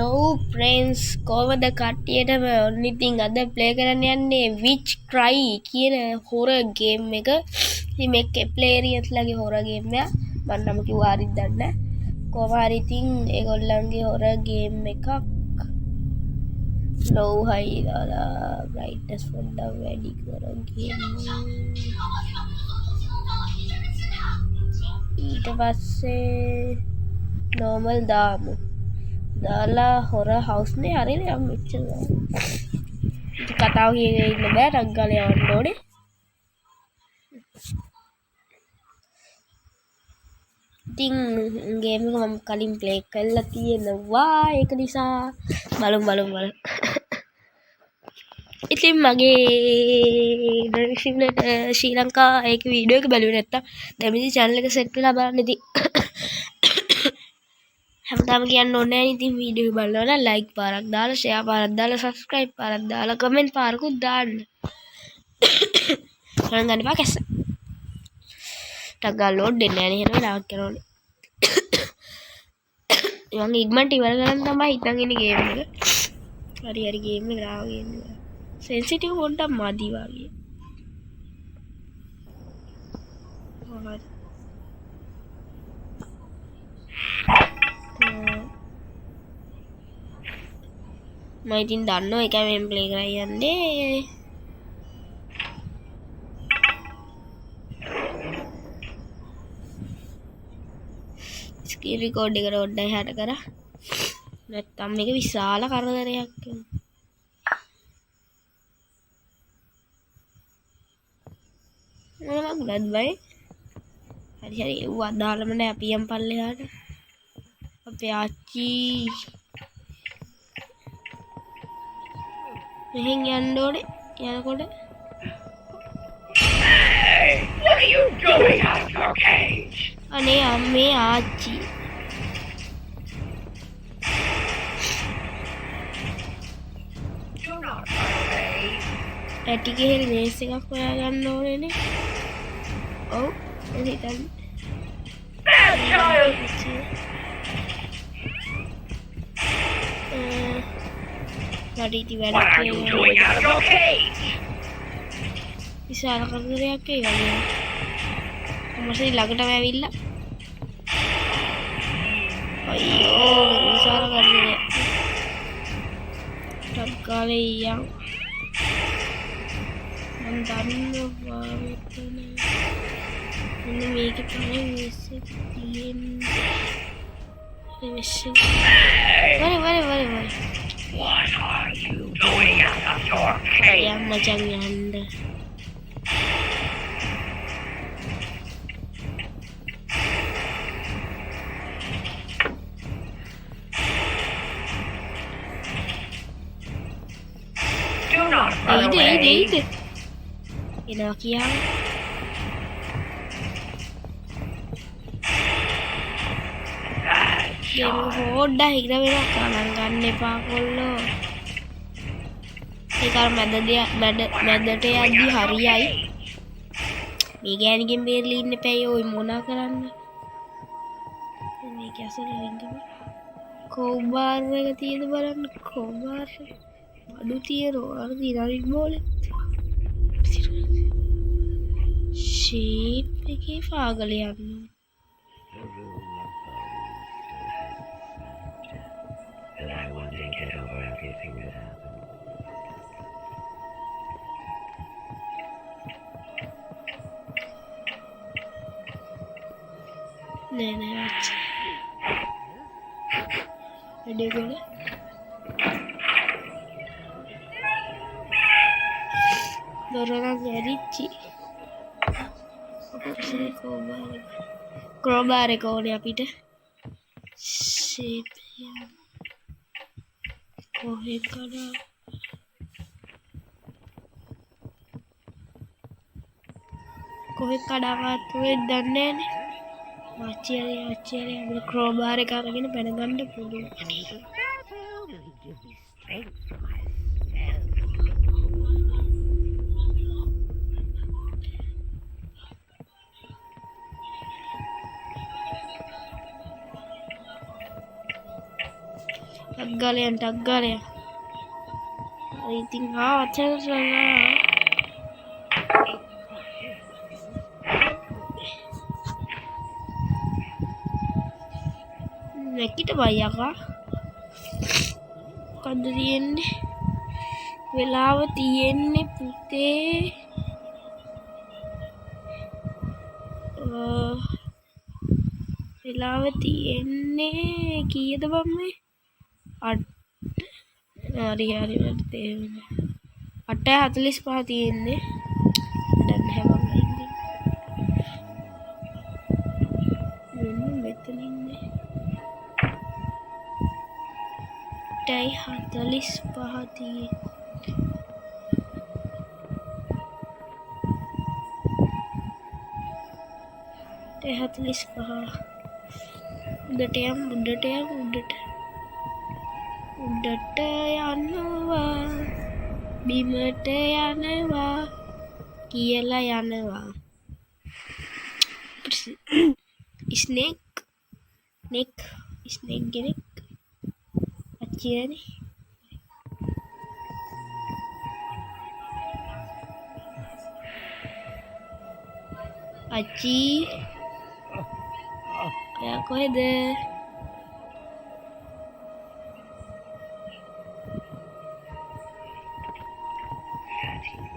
Hello friends කොහමද කට්ටියටම ඔන්න ඉතින් අද ප්ලේ කරන්න යන්නේ Witch Cry කියන හොරර් ගේම් එක. ඉතින් මේක ප්ලේරියස්ලාගේ හොරර් ගේම් එක. මම නම් කිව්වා හරිද දන්නේ නැහැ. කොහොම හරි ඉතින් ඒගොල්ලන්ගේ හොරර් ගේම් එකක් low high දාලා brightness පොඩ්ඩක් වැඩි කරගෙන ඊට පස්සේ normal දාමු. දාලා හොර හවුස් නේ හරිනේ යම් මෙච්චර. ඉතින් කතාව කියගෙන ඉන්න බෑ ටක් ගාලා යවන්න ඕනේ. ඉතින් ගේම් එක මම කලින් ප්ලේ කරලා තියෙනවා. ඒක නිසා බලමු. ඉතින් මගේ ඩිස්ක්‍රිප්ෂන් ශ්‍රී ලංකා ඒක වීඩියෝ එක බලුවේ නැත්තම් දැන් මේ channel එක set වෙලා බලන්න. ඉතින් හැමදාම කියන්න ඕනේ නැහැ. ඉතින් වීඩියෝ එක බලනවා නම් like පාරක් දාලා share පාරක් දාලා subscribe පාරක් දාලා comment පාරකුත් දාන්න. ගණන් ගන්න එපා කැස්ස. ටක් ගාලා load දෙන්නේ නැහැ නේ. එහෙනම් වෙලාවක් යනවනේ. මම ඉක්මනට ඉවර කරන්න තමයි හිතන් ඉන්නේ ගේම් එක. හරි ගේම් එක ගාගෙන ඉන්නවා. sensitive පොඩ්ඩක් මදි වගේ. මම ඉතින් දන්නවා ඒක මම ප්ලේ කරලා යන්නේ. ස්ක්‍රීන් රෙකෝඩ් එකට ඔඩ්ඩයි හට කරා. නැත්තම් මේක විශාල කරදරයක් වෙනවා. මොනවා ගුණත් බයි. හරි ඒව අදාළම නෑ අපි යම් පල්ලෙහාට. අපේ ආච්චි මෙහෙන් යන්න ඕනේ. යනකොට Hey, what are you doing out of your cage? අනේ අම්මේ ආච්චි. Do not run away. ඇටි ගෙහෙල් මේස් එකක් හොයාගන්න ඕනේනේ. ඔව් එතන හිටන්. Bad child! වැඩි ඉති What are you doing out of your cage? විශාල කරදරයක් ඒ වගේ. මොකද ළඟටම ඇවිල්ලා. අයියෝ විශාල කරදරයක්. ටක් ගාලා ඊයන්. මම දන්නවා මෙතන. මෙන්න මේකේ තමයි මිස් එක තියෙන්නේ. මිස් එක. වරේ. What are you doing out of your cage? යම් මචං යන්න. Do not run away. එයිද. එනවා කියන්න. Bad game child. පොඩ්ඩක් හිර වෙනවා ගණන් ගන්න එපා කොල්ලෝ. ඒක අර මැදට යද්දි හරියයි. මේ ගෑණිගෙන් බේරලා ඉන්න එපැයි ඔය මොනා කරන්න. මේක ඇසල වින්දම. කෝබාර් එක තියෙද බලන්න කෝබාර්. අඩු තියෙනවා අර දිනරින් බෝලේ. ෂේප් එකේ පාගල යනවා. And I want to get over everything that happened. නෑ ආච්චි. වැඩේ ගොඩ. දොරනම් ඇරිච්චි. ක්‍රෝබාර් එක ඕනේ අපිට. ෂේප් එක. කොහෙද කඩා? කොහෙද කඩාගත්තේ දන්නේ නෑනේ. ආච්චි අපිට ක්‍රෝබාර් එක අරගෙන පැන ගන්න පුළුවන්. ටක් ගාලයන්. ඉතින් ආවචරලා නැකිට බයියකා මොකද්ද තියෙන්නේ? වෙලාව තියෙන්නේ පුතේ වෙලාව තියෙන්නේ කීයද බම් මේ? 8 හරි තේරෙන්නේ 8:45 තියෙන්නේ. දැන් හැමෝම ඉන්නේ. මෙතන ඉන්නේ 8:45 තියෙන්නේ. උඩට යනවා බිමට යනවා කියලා යනවා. ස්නේක් කෙනෙක් අච්චියනේ. අච්චි ඔයා කොහෙද?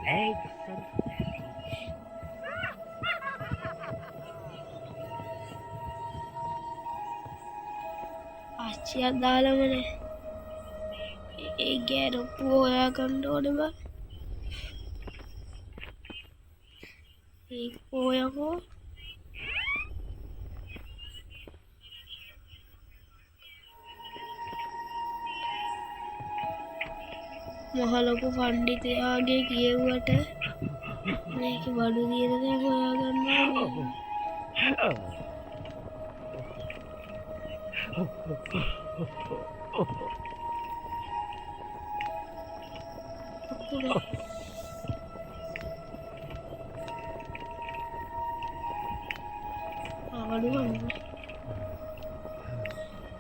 Legs and අච්චිය දාලමනේ. ඒ ගැරප්පු හොයාගන්න ඕනේ බං. ඒක හොයකෝ. මහලොකු පණ්ඩිතයාගේ කියෙව්වට මේක බඩු දින දැන් හොයාගන්න ඕනේ.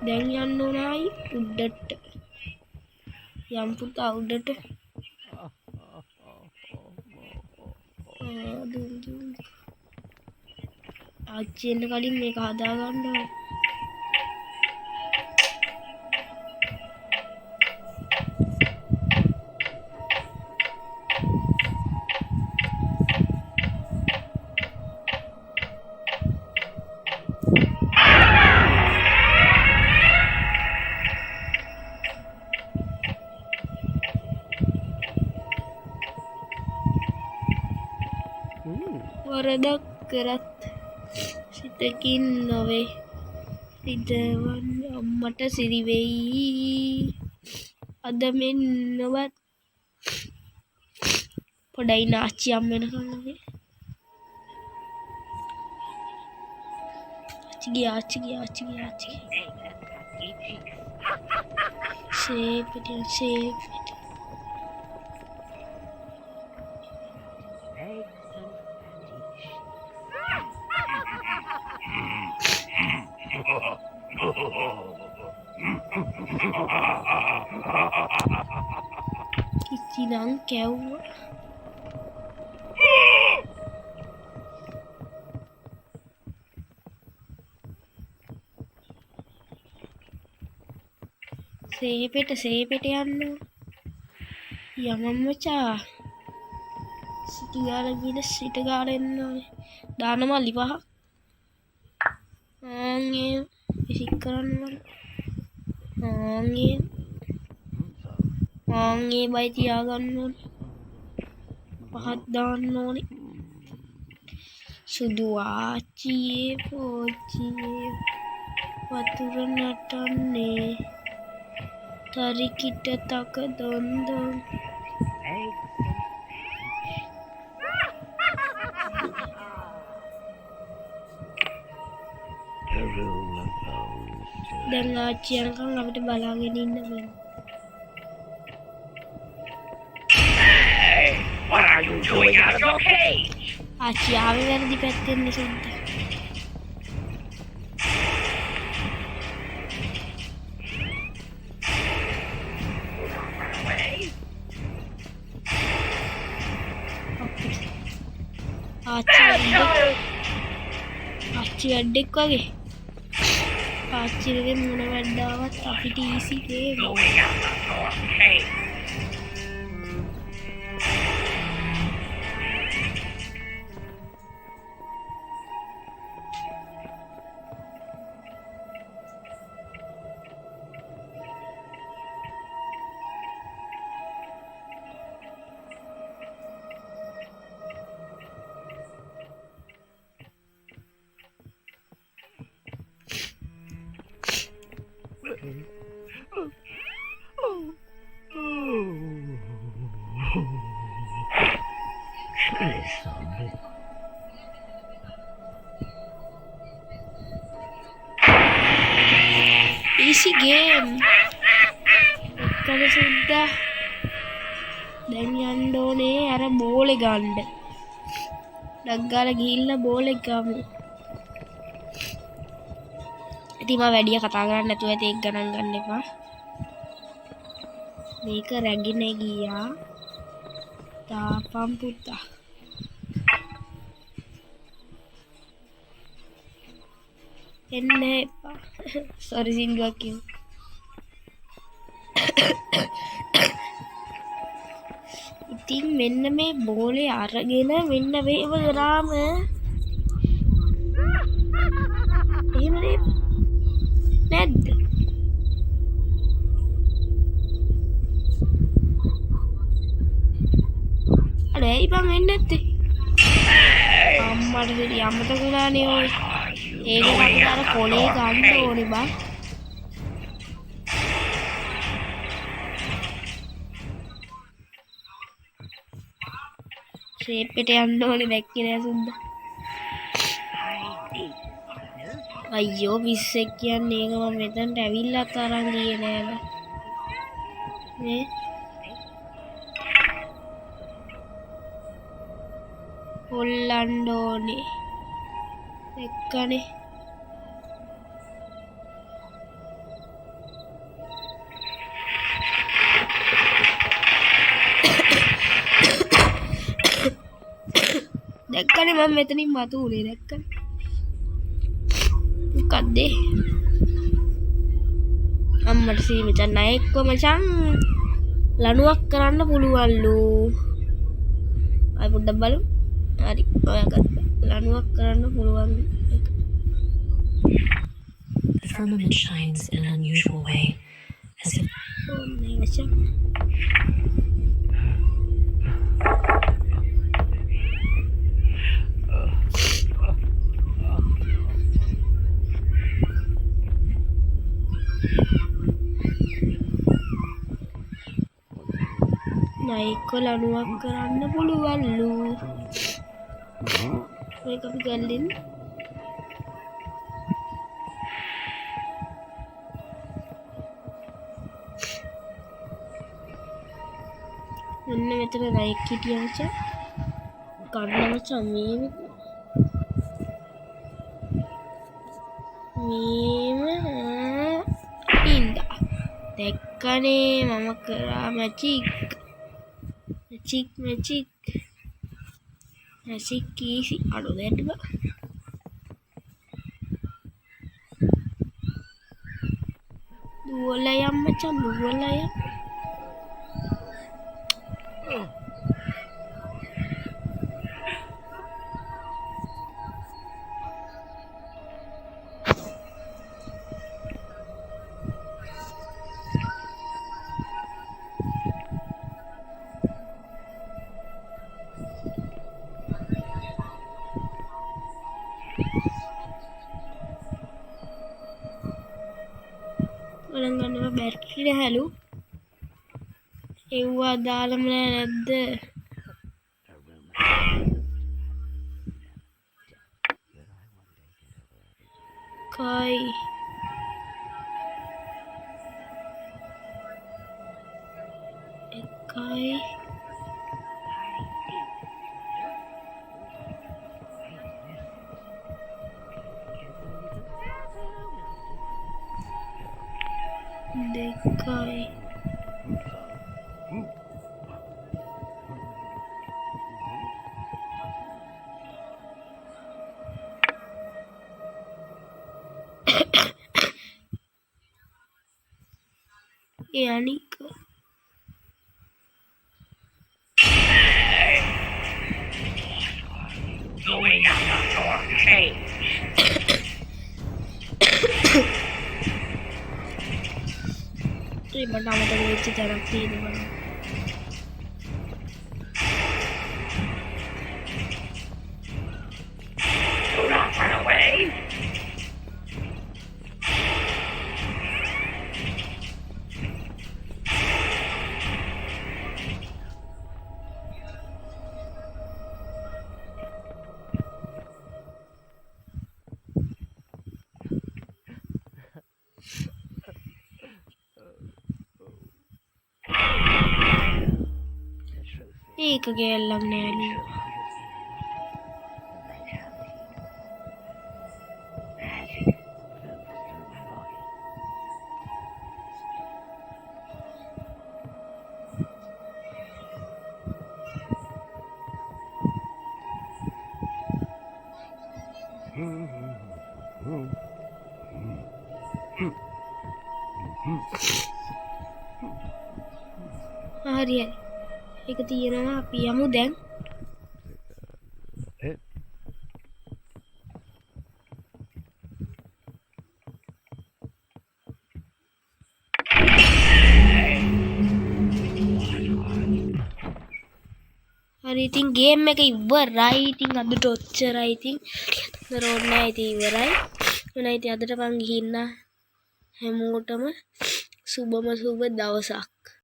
දැන් යන්න ඕනයි උඩට. යම් පුතා උඩට. ආච්චි එන්න කලින් මේක හදා ගන්න ඕනේ. වරදක් කරත් සිතකින් නොවේ සිතවන් අම්මට සිරිවෙයි. අද මෙන් නොවත් පොඩයි නාච්චි අම් වෙනකන් වගේ. ආච්චි සේප් it. කිචිනම් කැව්වා. සේපෙට යන්න යමම් මචා. සිටි ගාලා ගිහින් සිට ගාලා එන්න ඕනේ. දාන මල්ලි 5. ආන්ගේ විසික් කරන්න මල්ලි. ආන්ගේ බයි තියාගන්න ඕනේ. 5ක් දාන්න ඕනේ. සුදු ආච්චියේ පෝච්චියේ වතුර නටන්නේ. තරිකිට තක දොන් දැන් ආච්චි යනකම් අපිට බලාගෙන ඉන්න වෙනවා. what are you doing out of your cage? ආච්චි ආවේ වැරදි පැත්තෙන් නෙසුද්ද. ආච්චි වැඩෙක් වගේ ආච්චිගේ මොන වැඩාවත් අපිට easy game Going out the door. Hey. Easy game එක්කද සුද්දා දැන් යන්න ඕනේ අර බෝලේ ගන්න ඩග්ගාල ගිහිල්ලා බෝලේ ගමු ඉතින් මම වැඩි කතා කරන්නේ නැතුව ඒක ගණන් ගන්න එපා මේක රැගෙන ගියා තාපම් පුතා එන්න එපා සෝරි සින්දුවක් කිව්වා ඉතින් මෙන්න මේ බෝලේ අරගෙන මෙන්න මේව කරාම එහෙම නැද්ද අර ඇයි බං එන්නේ නැත්තේ අම්මට දෙවි අම්මට ගුණානේ ඔය ඒක අපිට අර කොලේ ගන්න ඕනේ බං ෂේප් එකට යන්න ඕනේ දැක්කේ නෑ සුද්දා අයියෝ පිස්සෙක් කියන්නේ ඒක මම මෙතනට ඇවිල්ලාත් අරන් ගියේ නෑනේ නේ හොල්ලන්න ඕනේ එක්කනේ දැක්කනේ මම මෙතනින් මතු උනේ දැක්කනේ මොකද්ද අම්මට සීමිතන් නැහැ එක්ක මචං ලණුවක් කරන්න පුළුවන්ලු අය පොඩ්ඩක් බලමු හරි ඔයා ගත්තා ලණුවක් කරන්න පුළුවන් එක The firmament shines in an unusual way, as if මේ මචං නයික ලණුවක් කරන්න පුළුවන්ලු මේක අපි ගල්ලින් මෙන්න මෙතන නයික් හිටිය මචං ගන්න මචං මේම ඉන්දා දැක්කනේ මම කරා මැජික් magic easy අඩු දෙන්න බා දුවලා යම් මචං දුවලා යම් ගන්නව බැටරි නැහැලු එව්වා දාලම නැද්ද කයි එකයි දෙකයි ඒ අනික Going out of your cage. ඒ මට අමතක වෙච්ච තැනක් තියෙනවා. Do not run away. ඒක ගෑල්ලක් නෑනේ. හරි හරි. ඒක තියෙනවා අපි යමු දැන්. හරි ඉතින් ගේම් එක ඉවරයි. ඉතින් අදට ඔච්චරයි. ඉතින් රෝඩ් නෑ ඉතින් ඉවරයි. එහෙනම් ඉතින් අදට මං ගිහින් හැමෝටම සුබම සුබ දවසක්.